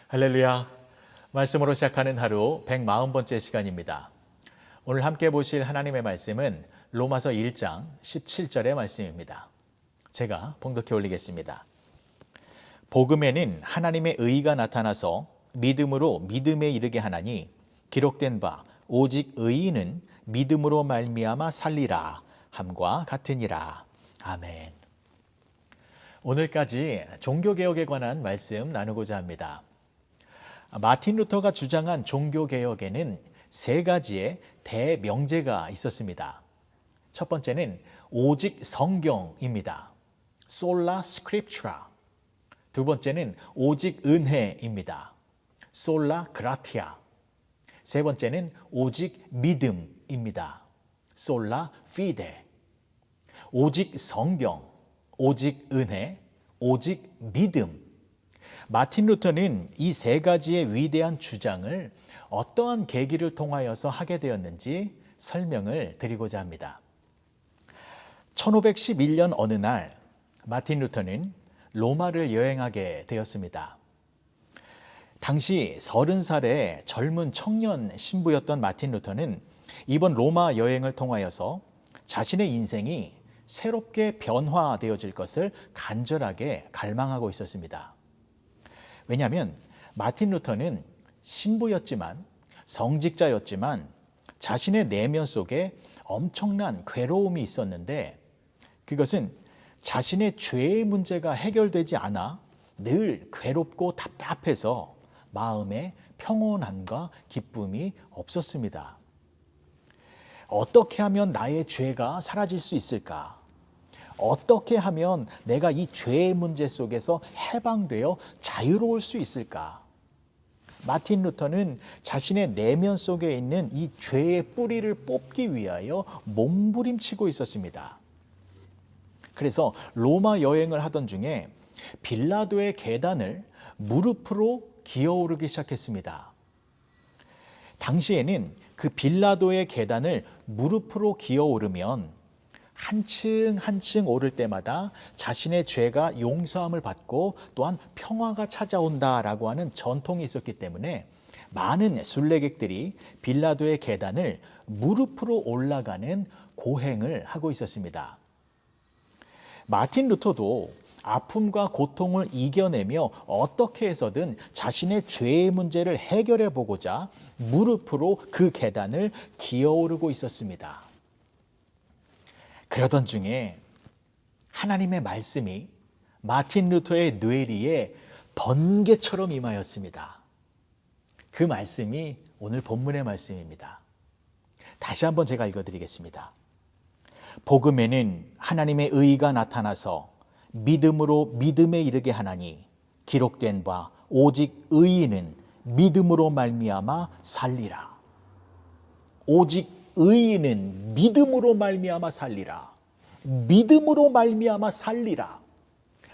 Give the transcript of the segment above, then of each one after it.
할렐루야. 말씀으로 시작하는 하루 140번째 시간입니다. 오늘 함께 보실 하나님의 말씀은 로마서 1장 17절의 말씀입니다. 제가 봉독해 올리겠습니다. 복음에는 하나님의 의가 나타나서 믿음으로 믿음에 이르게 하나니 기록된 바 오직 의인은 믿음으로 말미암아 살리라 함과 같으니라. 아멘. 오늘까지 종교개혁에 관한 말씀 나누고자 합니다. 마틴 루터가 주장한 종교개혁에는 세 가지의 대명제가 있었습니다. 첫 번째는 오직 성경입니다. Sola Scriptura. 두 번째는 오직 은혜입니다. Sola Gratia. 세 번째는 오직 믿음입니다. Sola Fide. 오직 성경, 오직 은혜, 오직 믿음. 마틴 루터는 이 세 가지의 위대한 주장을 어떠한 계기를 통하여서 하게 되었는지 설명을 드리고자 합니다. 1511년 어느 날 마틴 루터는 로마를 여행하게 되었습니다. 당시 30살의 젊은 청년 신부였던 마틴 루터는 이번 로마 여행을 통하여서 자신의 인생이 새롭게 변화되어질 것을 간절하게 갈망하고 있었습니다. 왜냐하면 마틴 루터는 신부였지만 성직자였지만 자신의 내면 속에 엄청난 괴로움이 있었는데 그것은 자신의 죄의 문제가 해결되지 않아 늘 괴롭고 답답해서 마음에 평온함과 기쁨이 없었습니다. 어떻게 하면 나의 죄가 사라질 수 있을까? 어떻게 하면 내가 이 죄의 문제 속에서 해방되어 자유로울 수 있을까? 마틴 루터는 자신의 내면 속에 있는 이 죄의 뿌리를 뽑기 위하여 몸부림치고 있었습니다. 그래서 로마 여행을 하던 중에 빌라도의 계단을 무릎으로 기어오르기 시작했습니다. 당시에는 그 빌라도의 계단을 무릎으로 기어오르면 한층 한층 오를 때마다 자신의 죄가 용서함을 받고 또한 평화가 찾아온다라고 하는 전통이 있었기 때문에 많은 순례객들이 빌라도의 계단을 무릎으로 올라가는 고행을 하고 있었습니다. 마틴 루터도 아픔과 고통을 이겨내며 어떻게 해서든 자신의 죄의 문제를 해결해 보고자 무릎으로 그 계단을 기어오르고 있었습니다. 그러던 중에 하나님의 말씀이 마틴 루터의 뇌리에 번개처럼 임하였습니다. 그 말씀이 오늘 본문의 말씀입니다. 다시 한번 제가 읽어드리겠습니다. 복음에는 하나님의 의가 나타나서 믿음으로 믿음에 이르게 하나니 기록된 바 오직 의인은 믿음으로 말미암아 살리라. 오직 의인은 믿음으로 말미암아 살리라. 믿음으로 말미암아 살리라.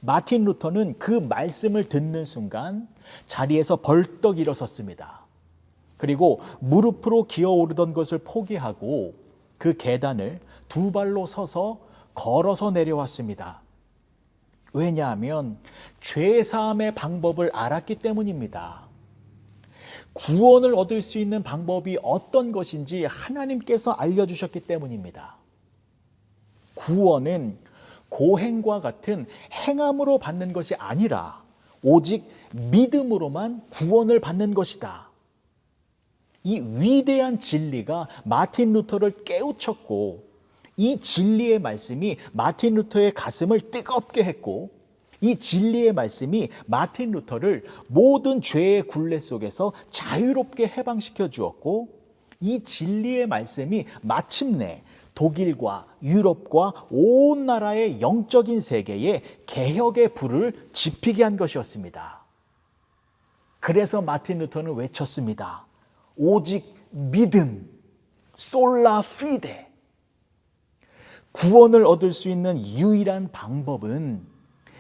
마틴 루터는 그 말씀을 듣는 순간 자리에서 벌떡 일어섰습니다. 그리고 무릎으로 기어오르던 것을 포기하고 그 계단을 두 발로 서서 걸어서 내려왔습니다. 왜냐하면 죄사함의 방법을 알았기 때문입니다. 구원을 얻을 수 있는 방법이 어떤 것인지 하나님께서 알려주셨기 때문입니다. 구원은 고행과 같은 행함으로 받는 것이 아니라 오직 믿음으로만 구원을 받는 것이다. 이 위대한 진리가 마틴 루터를 깨우쳤고 이 진리의 말씀이 마틴 루터의 가슴을 뜨겁게 했고 이 진리의 말씀이 마틴 루터를 모든 죄의 굴레 속에서 자유롭게 해방시켜 주었고 이 진리의 말씀이 마침내 독일과 유럽과 온 나라의 영적인 세계에 개혁의 불을 지피게 한 것이었습니다. 그래서 마틴 루터는 외쳤습니다. 오직 믿음, 솔라 피데. 구원을 얻을 수 있는 유일한 방법은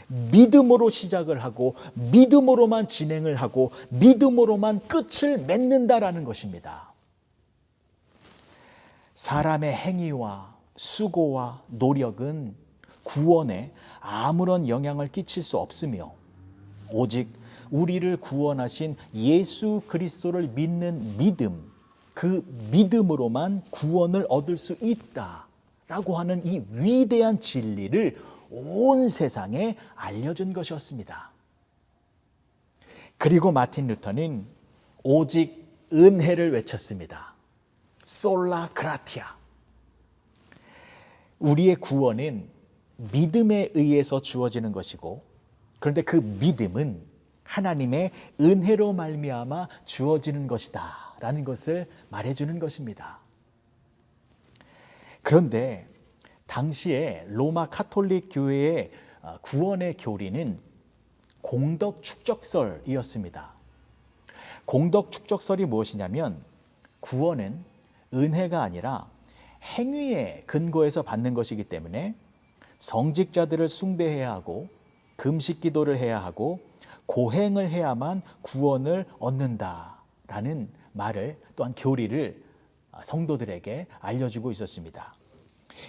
믿음으로 시작을 하고 믿음으로만 진행을 하고 믿음으로만 끝을 맺는다라는 것입니다. 사람의 행위와 수고와 노력은 구원에 아무런 영향을 끼칠 수 없으며 오직 우리를 구원하신 예수 그리스도를 믿는 믿음, 그 믿음으로만 구원을 얻을 수 있다라고 하는 이 위대한 진리를 온 세상에 알려준 것이었습니다. 그리고 마틴 루터는 오직 은혜를 외쳤습니다. 솔라 그라티아. 우리의 구원은 믿음에 의해서 주어지는 것이고, 그런데 그 믿음은 하나님의 은혜로 말미암아 주어지는 것이다 라는 것을 말해주는 것입니다. 그런데 당시에 로마 카톨릭 교회의 구원의 교리는 공덕 축적설이었습니다. 공덕 축적설이 무엇이냐면 구원은 은혜가 아니라 행위에 근거해서 받는 것이기 때문에 성직자들을 숭배해야 하고 금식 기도를 해야 하고 고행을 해야만 구원을 얻는다라는 말을, 또한 교리를 성도들에게 알려주고 있었습니다.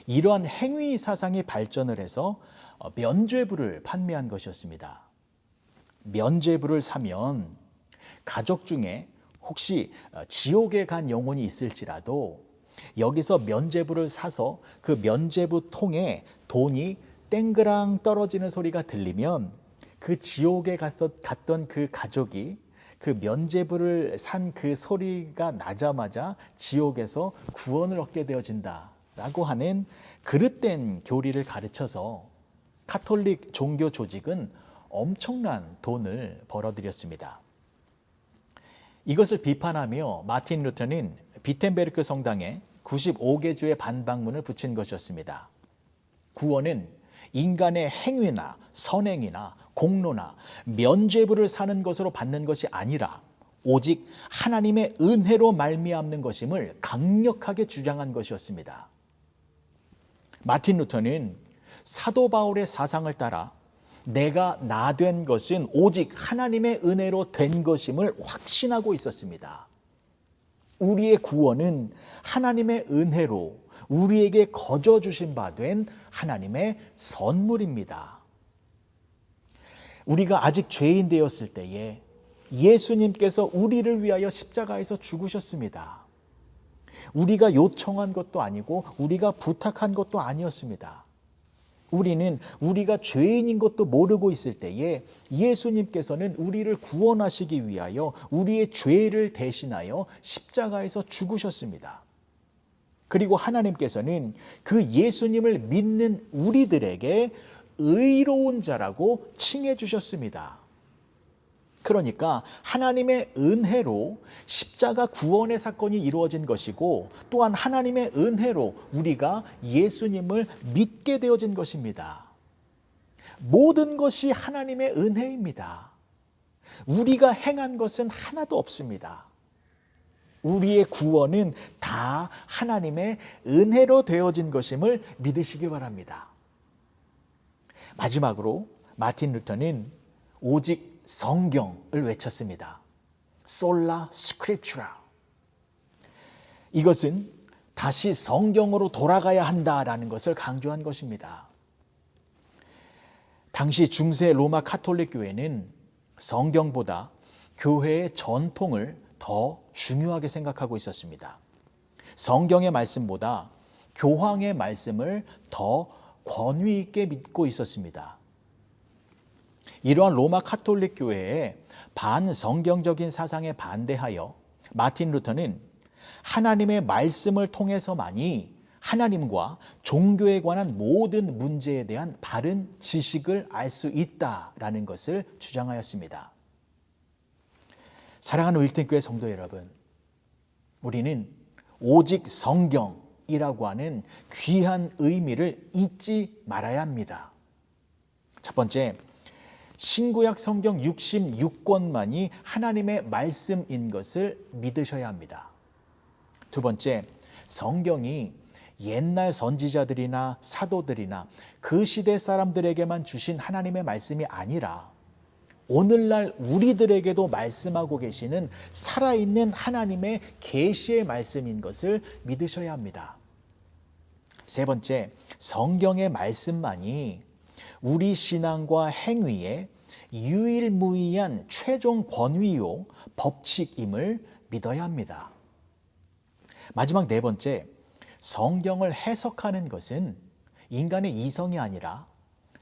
이러한 행위 사상이 발전을 해서 면죄부를 판매한 것이었습니다. 면죄부를 사면 가족 중에 혹시 지옥에 간 영혼이 있을지라도 여기서 면죄부를 사서 그 면죄부 통에 돈이 땡그랑 떨어지는 소리가 들리면 그 지옥에 갔던 그 가족이 그 면죄부를 산 그 소리가 나자마자 지옥에서 구원을 얻게 되어진다라고 하는 그릇된 교리를 가르쳐서 카톨릭 종교 조직은 엄청난 돈을 벌어들였습니다. 이것을 비판하며 마틴 루터는 비텐베르크 성당에 95개조의 반박문을 붙인 것이었습니다. 구원은 인간의 행위나 선행이나 공로나 면죄부를 사는 것으로 받는 것이 아니라 오직 하나님의 은혜로 말미암는 것임을 강력하게 주장한 것이었습니다. 마틴 루터는 사도 바울의 사상을 따라 내가 나 된 것은 오직 하나님의 은혜로 된 것임을 확신하고 있었습니다. 우리의 구원은 하나님의 은혜로 우리에게 거저 주신 바 된 하나님의 선물입니다. 우리가 아직 죄인 되었을 때에 예수님께서 우리를 위하여 십자가에서 죽으셨습니다. 우리가 요청한 것도 아니고 우리가 부탁한 것도 아니었습니다. 우리는 우리가 죄인인 것도 모르고 있을 때에 예수님께서는 우리를 구원하시기 위하여 우리의 죄를 대신하여 십자가에서 죽으셨습니다. 그리고 하나님께서는 그 예수님을 믿는 우리들에게 의로운 자라고 칭해 주셨습니다. 그러니까 하나님의 은혜로 십자가 구원의 사건이 이루어진 것이고, 또한 하나님의 은혜로 우리가 예수님을 믿게 되어진 것입니다. 모든 것이 하나님의 은혜입니다. 우리가 행한 것은 하나도 없습니다. 우리의 구원은 다 하나님의 은혜로 되어진 것임을 믿으시기 바랍니다. 마지막으로 마틴 루터는 오직 성경을 외쳤습니다. 솔라 스크립추라. 이것은 다시 성경으로 돌아가야 한다라는 것을 강조한 것입니다. 당시 중세 로마 카톨릭 교회는 성경보다 교회의 전통을 더 중요하게 생각하고 있었습니다. 성경의 말씀보다 교황의 말씀을 더 권위 있게 믿고 있었습니다. 이러한 로마 카톨릭 교회의 반성경적인 사상에 반대하여 마틴 루터는 하나님의 말씀을 통해서만이 하나님과 종교에 관한 모든 문제에 대한 바른 지식을 알 수 있다라는 것을 주장하였습니다. 사랑하는 윌튼교회 성도 여러분, 우리는 오직 성경이라고 하는 귀한 의미를 잊지 말아야 합니다. 첫 번째, 신구약 성경 66권만이 하나님의 말씀인 것을 믿으셔야 합니다. 두 번째, 성경이 옛날 선지자들이나 사도들이나 그 시대 사람들에게만 주신 하나님의 말씀이 아니라 오늘날 우리들에게도 말씀하고 계시는 살아있는 하나님의 계시의 말씀인 것을 믿으셔야 합니다. 세 번째, 성경의 말씀만이 우리 신앙과 행위에 유일무이한 최종 권위요 법칙임을 믿어야 합니다. 마지막 네 번째, 성경을 해석하는 것은 인간의 이성이 아니라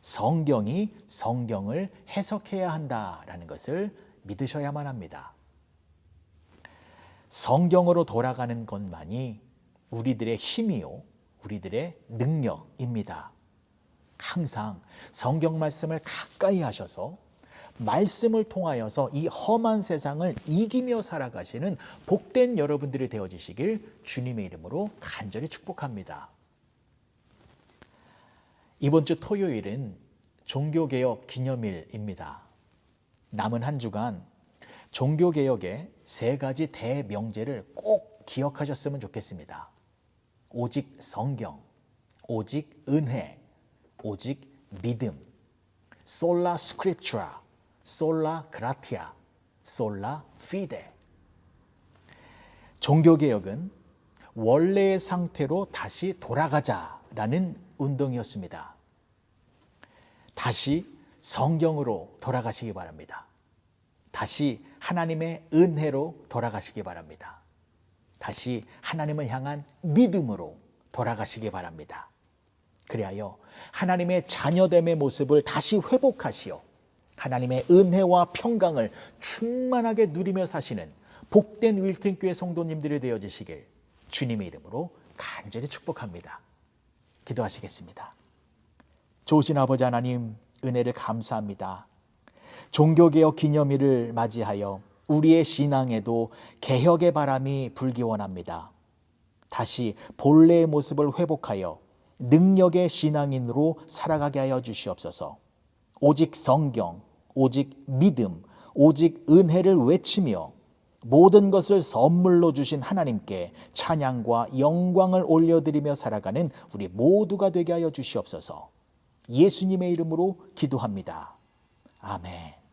성경이 성경을 해석해야 한다라는 것을 믿으셔야만 합니다. 성경으로 돌아가는 것만이 우리들의 힘이요, 우리들의 능력입니다. 항상 성경 말씀을 가까이 하셔서 말씀을 통하여서 이 험한 세상을 이기며 살아가시는 복된 여러분들이 되어주시길 주님의 이름으로 간절히 축복합니다. 이번 주 토요일은 종교개혁 기념일입니다. 남은 한 주간 종교개혁의 세 가지 대명제를 꼭 기억하셨으면 좋겠습니다. 오직 성경, 오직 은혜, 오직 믿음, 솔라 스크립트라, 솔라 그라티아, 솔라 피데. 종교개혁은 원래의 상태로 다시 돌아가자라는 운동이었습니다. 다시 성경으로 돌아가시기 바랍니다. 다시 하나님의 은혜로 돌아가시기 바랍니다. 다시 하나님을 향한 믿음으로 돌아가시기 바랍니다. 그리하여 하나님의 자녀됨의 모습을 다시 회복하시어 하나님의 은혜와 평강을 충만하게 누리며 사시는 복된 윌튼교회 성도님들이 되어주시길 주님의 이름으로 간절히 축복합니다. 기도하시겠습니다. 좋으신 아버지 하나님, 은혜를 감사합니다. 종교개혁 기념일을 맞이하여 우리의 신앙에도 개혁의 바람이 불기 원합니다. 다시 본래의 모습을 회복하여 능력의 신앙인으로 살아가게 하여 주시옵소서. 오직 성경, 오직 믿음, 오직 은혜를 외치며 모든 것을 선물로 주신 하나님께 찬양과 영광을 올려드리며 살아가는 우리 모두가 되게 하여 주시옵소서. 예수님의 이름으로 기도합니다. 아멘.